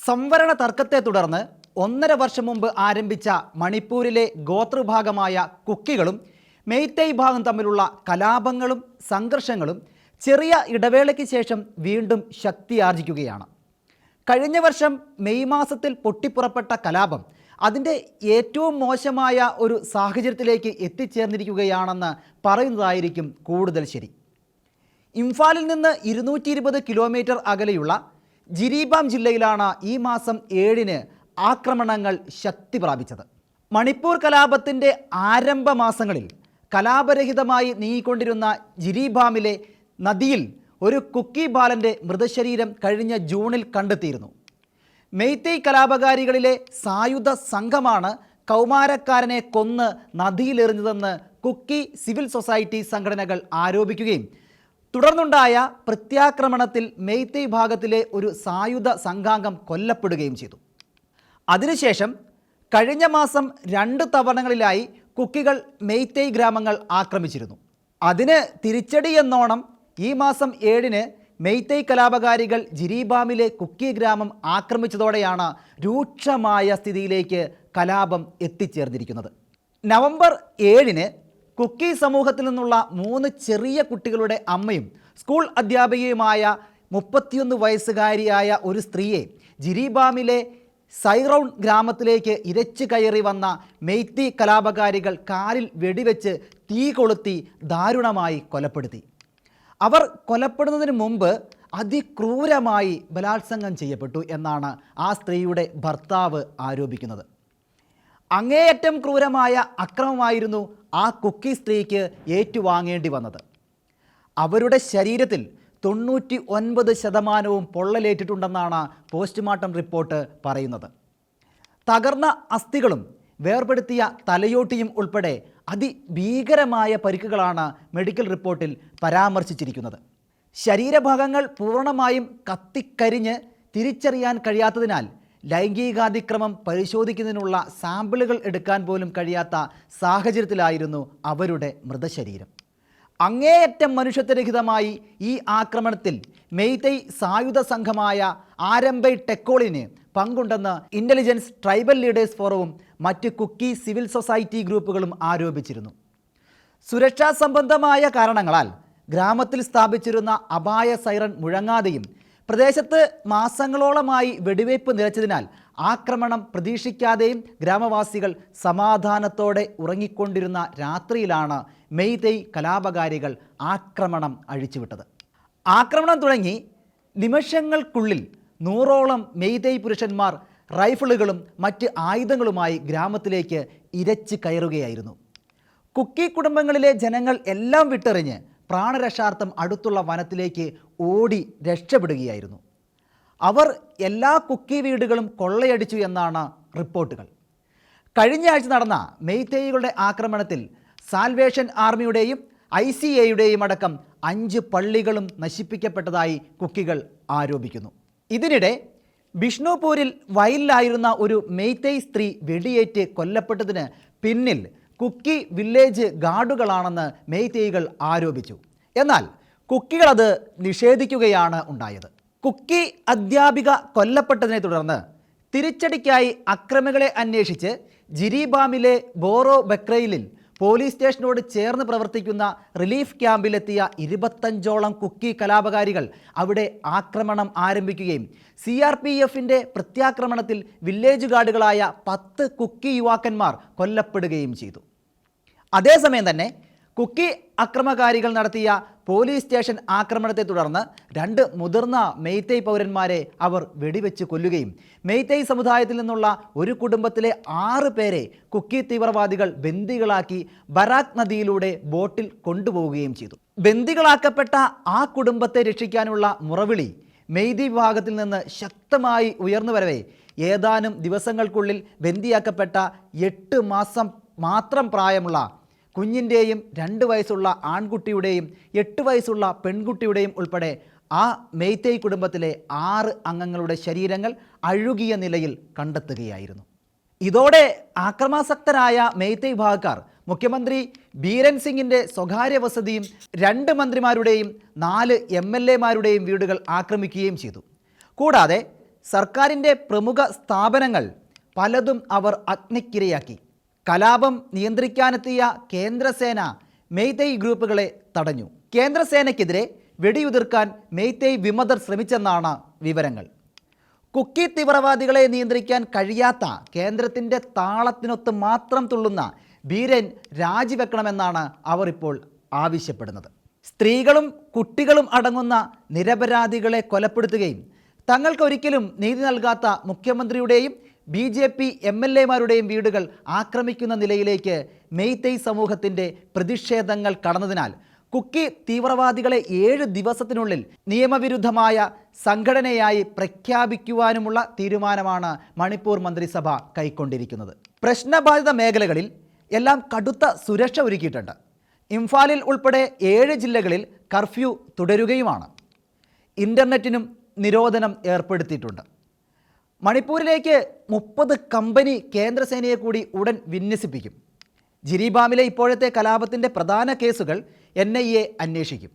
സംവരണ തർക്കത്തെ തുടർന്ന് 1.5 വർഷം മുമ്പ് ആരംഭിച്ച മണിപ്പൂരിലെ ഗോത്രവിഭാഗമായ കുക്കികളും മെയ്തേയ് ഭാഗം തമ്മിലുള്ള കലാപങ്ങളും സംഘർഷങ്ങളും ചെറിയ ഇടവേളയ്ക്ക് ശേഷം വീണ്ടും ശക്തിയാർജിക്കുകയാണ്. കഴിഞ്ഞ വർഷം മെയ് മാസത്തിൽ പൊട്ടിപ്പുറപ്പെട്ട കലാപം അതിൻ്റെ ഏറ്റവും മോശമായ ഒരു സാഹചര്യത്തിലേക്ക് എത്തിച്ചേർന്നിരിക്കുകയാണെന്ന് പറയുന്നതായിരിക്കും കൂടുതൽ ശരി. ഇംഫാലിൽ നിന്ന് 220 കിലോമീറ്റർ അകലെയുള്ള ജിരീബാം ജില്ലയിലാണ് ഈ മാസം 7-ന് ആക്രമണങ്ങൾ ശക്തി പ്രാപിച്ചത്. മണിപ്പൂർ കലാപത്തിൻ്റെ ആരംഭ മാസങ്ങളിൽ കലാപരഹിതമായി നീങ്ങിക്കൊണ്ടിരുന്ന ജിരീബാമിലെ നദിയിൽ ഒരു കുക്കി ബാലൻ്റെ മൃതശരീരം കഴിഞ്ഞ ജൂണിൽ കണ്ടെത്തിയിരുന്നു. മെയ്തേയ് കലാപകാരികളിലെ സായുധ സംഘമാണ് കൗമാരക്കാരനെ കൊന്ന് നദിയിലെറിഞ്ഞതെന്ന് കുക്കി സിവിൽ സൊസൈറ്റി സംഘടനകൾ ആരോപിക്കുകയും തുടർന്നുണ്ടായ പ്രത്യാക്രമണത്തിൽ മെയ്തേയ് ഭാഗത്തിലെ ഒരു സായുധ സംഘാംഗം കൊല്ലപ്പെടുകയും ചെയ്തു. അതിനുശേഷം കഴിഞ്ഞ മാസം 2 തവണകളിലായി കുക്കികൾ മെയ്തേയ് ഗ്രാമങ്ങൾ ആക്രമിച്ചിരുന്നു. അതിന് തിരിച്ചടി എന്നോണം ഈ മാസം 7-ന് മെയ്തേയ് കലാപകാരികൾ ജിരീബാമിലെ കുക്കി ഗ്രാമം ആക്രമിച്ചതോടെയാണ് രൂക്ഷമായ സ്ഥിതിയിലേക്ക് കലാപം എത്തിച്ചേർന്നിരിക്കുന്നത്. നവംബർ 7-ന് കുക്കി സമൂഹത്തിൽ നിന്നുള്ള 3 ചെറിയ കുട്ടികളുടെ അമ്മയും സ്കൂൾ അധ്യാപികയുമായ 31 വയസ്സുകാരിയായ ഒരു സ്ത്രീയെ ജിരീബാമിലെ സൈറൗൺ ഗ്രാമത്തിലേക്ക് ഇരച്ചു കയറി വന്ന മെയ്തേയ് കലാപകാരികൾ കാലിൽ വെടിവെച്ച് തീ കൊളുത്തി ദാരുണമായി കൊലപ്പെടുത്തി. അവർ കൊലപ്പെടുന്നതിന് മുമ്പ് അതിക്രൂരമായി ബലാത്സംഗം ചെയ്യപ്പെട്ടു എന്നാണ് ആ സ്ത്രീയുടെ ഭർത്താവ് ആരോപിക്കുന്നത്. അങ്ങേയറ്റം ക്രൂരമായ അക്രമമായിരുന്നു ആ കുക്കി സ്ത്രീക്ക് ഏറ്റുവാങ്ങേണ്ടി വന്നത്. അവരുടെ ശരീരത്തിൽ 99% പൊള്ളലേറ്റിട്ടുണ്ടെന്നാണ് പോസ്റ്റ്മോർട്ടം റിപ്പോർട്ട് പറയുന്നത്. തകർന്ന അസ്ഥികളും വേർപെടുത്തിയ തലയോട്ടിയും ഉൾപ്പെടെ അതിഭീകരമായ പരിക്കുകളാണ് മെഡിക്കൽ റിപ്പോർട്ടിൽ പരാമർശിച്ചിരിക്കുന്നത്. ശരീരഭാഗങ്ങൾ പൂർണ്ണമായും കത്തിക്കരിഞ്ഞ് തിരിച്ചറിയാൻ കഴിയാത്തതിനാൽ ലൈംഗികാതിക്രമം പരിശോധിക്കുന്നതിനുള്ള സാമ്പിളുകൾ എടുക്കാൻ പോലും കഴിയാത്ത സാഹചര്യത്തിലായിരുന്നു അവരുടെ മൃതശരീരം. അങ്ങേയറ്റം മനുഷ്യത്വരഹിതമായി ഈ ആക്രമണത്തിൽ മെയ്തേയ് സായുധ സംഘമായ ആരംഭൈ ടെക്കോളിന് പങ്കുണ്ടെന്ന് ഇൻ്റലിജൻസ് ട്രൈബൽ ലീഡേഴ്സ് ഫോറവും മറ്റ് കുക്കി സിവിൽ സൊസൈറ്റി ഗ്രൂപ്പുകളും ആരോപിച്ചിരുന്നു. സുരക്ഷാ സംബന്ധമായ കാരണങ്ങളാൽ ഗ്രാമത്തിൽ സ്ഥാപിച്ചിരുന്ന അപായ സൈറൺ മുഴങ്ങാതെയും പ്രദേശത്ത് മാസങ്ങളോളമായി വെടിവയ്പ് നിലച്ചതിനാൽ ആക്രമണം പ്രതീക്ഷിക്കാതെയും ഗ്രാമവാസികൾ സമാധാനത്തോടെ ഉറങ്ങിക്കൊണ്ടിരുന്ന രാത്രിയിലാണ് മെയ്തേയ് കലാപകാരികൾ ആക്രമണം അഴിച്ചുവിട്ടത്. ആക്രമണം തുടങ്ങി നിമിഷങ്ങൾക്കുള്ളിൽ 100ഓളം മെയ്തേയ് പുരുഷന്മാർ റൈഫിളുകളും മറ്റ് ആയുധങ്ങളുമായി ഗ്രാമത്തിലേക്ക് ഇരച്ച് കയറുകയായിരുന്നു. കുക്കി കുടുംബങ്ങളിലെ ജനങ്ങൾ എല്ലാം വിട്ടെറിഞ്ഞ് പ്രാണരക്ഷാർത്ഥം അടുത്തുള്ള വനത്തിലേക്ക് ഓടി രക്ഷപ്പെടുകയായിരുന്നു. അവർ എല്ലാ കുക്കി വീടുകളും കൊള്ളയടിച്ചു എന്നാണ് റിപ്പോർട്ടുകൾ. കഴിഞ്ഞ ആഴ്ച നടന്ന മെയ്തേയ്കളുടെ ആക്രമണത്തിൽ സാൽവേഷൻ ആർമിയുടെയും ICAയുടെയും അടക്കം 5 പള്ളികളും നശിപ്പിക്കപ്പെട്ടതായി കുക്കികൾ ആരോപിക്കുന്നു. ഇതിനിടെ ബിഷ്ണുപൂരിൽ വയലിലായിരുന്ന ഒരു മെയ്തേയ് സ്ത്രീ വെടിയേറ്റ് കൊല്ലപ്പെട്ടതിന് പിന്നിൽ കുക്കി വില്ലേജ് ഗാർഡുകളാണെന്ന് മെയ്തേയ്കൾ ആരോപിച്ചു. എന്നാൽ കുക്കികൾ അത് നിഷേധിക്കുകയാണ് ഉണ്ടായത്. കുക്കി അധ്യാപിക കൊല്ലപ്പെട്ടതിനെ തുടർന്ന് തിരിച്ചടിക്കായി അക്രമികളെ അന്വേഷിച്ച് ജിരീബാമിലെ ബോറോ ബക്രയിലിൽ പോലീസ് സ്റ്റേഷനോട് ചേർന്ന് പ്രവർത്തിക്കുന്ന റിലീഫ് ക്യാമ്പിലെത്തിയ 25ഓളം കുക്കി കലാപകാരികൾ അവിടെ ആക്രമണം ആരംഭിക്കുകയും CRPFൻ്റെ പ്രത്യാക്രമണത്തിൽ വില്ലേജ് ഗാർഡുകളായ 10 കുക്കി യുവാക്കന്മാർ കൊല്ലപ്പെടുകയും ചെയ്തു. അതേസമയം തന്നെ കുക്കി അക്രമകാരികൾ നടത്തിയ പോലീസ് സ്റ്റേഷൻ ആക്രമണത്തെ തുടർന്ന് 2 മുതിർന്ന മെയ്തേയ് പൗരന്മാരെ അവർ വെടിവെച്ച് കൊല്ലുകയും മെയ്തേയ് സമുദായത്തിൽ നിന്നുള്ള ഒരു കുടുംബത്തിലെ 6 പേരെ കുക്കി തീവ്രവാദികൾ ബന്ദികളാക്കി ബരാക് നദിയിലൂടെ ബോട്ടിൽ കൊണ്ടുപോവുകയും ചെയ്തു. ബന്ദികളാക്കപ്പെട്ട ആ കുടുംബത്തെ രക്ഷിക്കാനുള്ള മുറവിളി മെയ്തേയ് വിഭാഗത്തിൽ നിന്ന് ശക്തമായി ഉയർന്നു വരവേ ഏതാനും ദിവസങ്ങൾക്കുള്ളിൽ ബന്ദിയാക്കപ്പെട്ട 8 മാസം മാത്രം പ്രായമുള്ള കുഞ്ഞിൻ്റെയും 2 വയസ്സുള്ള ആൺകുട്ടിയുടെയും 8 വയസ്സുള്ള പെൺകുട്ടിയുടെയും ഉൾപ്പെടെ ആ മെയ്തേയ് കുടുംബത്തിലെ 6 അംഗങ്ങളുടെ ശരീരങ്ങൾ അഴുകിയ നിലയിൽ കണ്ടെത്തുകയായിരുന്നു. ഇതോടെ ആക്രമാസക്തരായ മെയ്തേയ് വിഭാഗക്കാർ മുഖ്യമന്ത്രി ബീരൻ സിംഗിൻ്റെ സ്വകാര്യ വസതിയും 2 മന്ത്രിമാരുടെയും 4 MLAമാരുടെയും വീടുകൾ ആക്രമിക്കുകയും ചെയ്തു. കൂടാതെ സർക്കാരിൻ്റെ പ്രമുഖ സ്ഥാപനങ്ങൾ പലതും അവർ അഗ്നിക്കിരയാക്കി. കലാപം നിയന്ത്രിക്കാനെത്തിയ കേന്ദ്രസേന മെയ്തേയ് ഗ്രൂപ്പുകളെ തടഞ്ഞു. കേന്ദ്രസേനയ്ക്കെതിരെ വെടിയുതിർക്കാൻ മെയ്തേയ് വിമതർ ശ്രമിച്ചെന്നാണ് വിവരങ്ങൾ. കുക്കി തീവ്രവാദികളെ നിയന്ത്രിക്കാൻ കഴിയാത്ത കേന്ദ്രത്തിൻ്റെ താളത്തിനൊത്ത് മാത്രം തുള്ളുന്ന ബീരൻ രാജിവെക്കണമെന്നാണ് അവർ ഇപ്പോൾ ആവശ്യപ്പെടുന്നത്. സ്ത്രീകളും കുട്ടികളും അടങ്ങുന്ന നിരപരാധികളെ കൊലപ്പെടുത്തുകയും തങ്ങൾക്കൊരിക്കലും നീതി നൽകാത്ത മുഖ്യമന്ത്രിയുടെയും BJP MLA-മാരുടെയും വീടുകൾ ആക്രമിക്കുന്ന നിലയിലേക്ക് മെയ്തേയ് സമൂഹത്തിൻ്റെ പ്രതിഷേധങ്ങൾ കടന്നതിനാൽ കുക്കി തീവ്രവാദികളെ 7 ദിവസത്തിനുള്ളിൽ നിയമവിരുദ്ധമായ സംഘടനയായി പ്രഖ്യാപിക്കുവാനുമുള്ള തീരുമാനമാണ് മണിപ്പൂർ മന്ത്രിസഭ കൈക്കൊണ്ടിരിക്കുന്നത്. പ്രശ്നബാധിത മേഖലകളിൽ എല്ലാം കടുത്ത സുരക്ഷ ഒരുക്കിയിട്ടുണ്ട്. ഇംഫാലിൽ ഉൾപ്പെടെ 7 ജില്ലകളിൽ കർഫ്യൂ തുടരുകയുമാണ്. ഇൻ്റർനെറ്റിനും നിരോധനം ഏർപ്പെടുത്തിയിട്ടുണ്ട്. മണിപ്പൂരിലേക്ക് 30 കമ്പനി കേന്ദ്രസേനയെ കൂടി ഉടൻ വിന്യസിപ്പിക്കും. ജിരിബാമിലെ ഇപ്പോഴത്തെ കലാപത്തിൻ്റെ പ്രധാന കേസുകൾ NIA അന്വേഷിക്കും.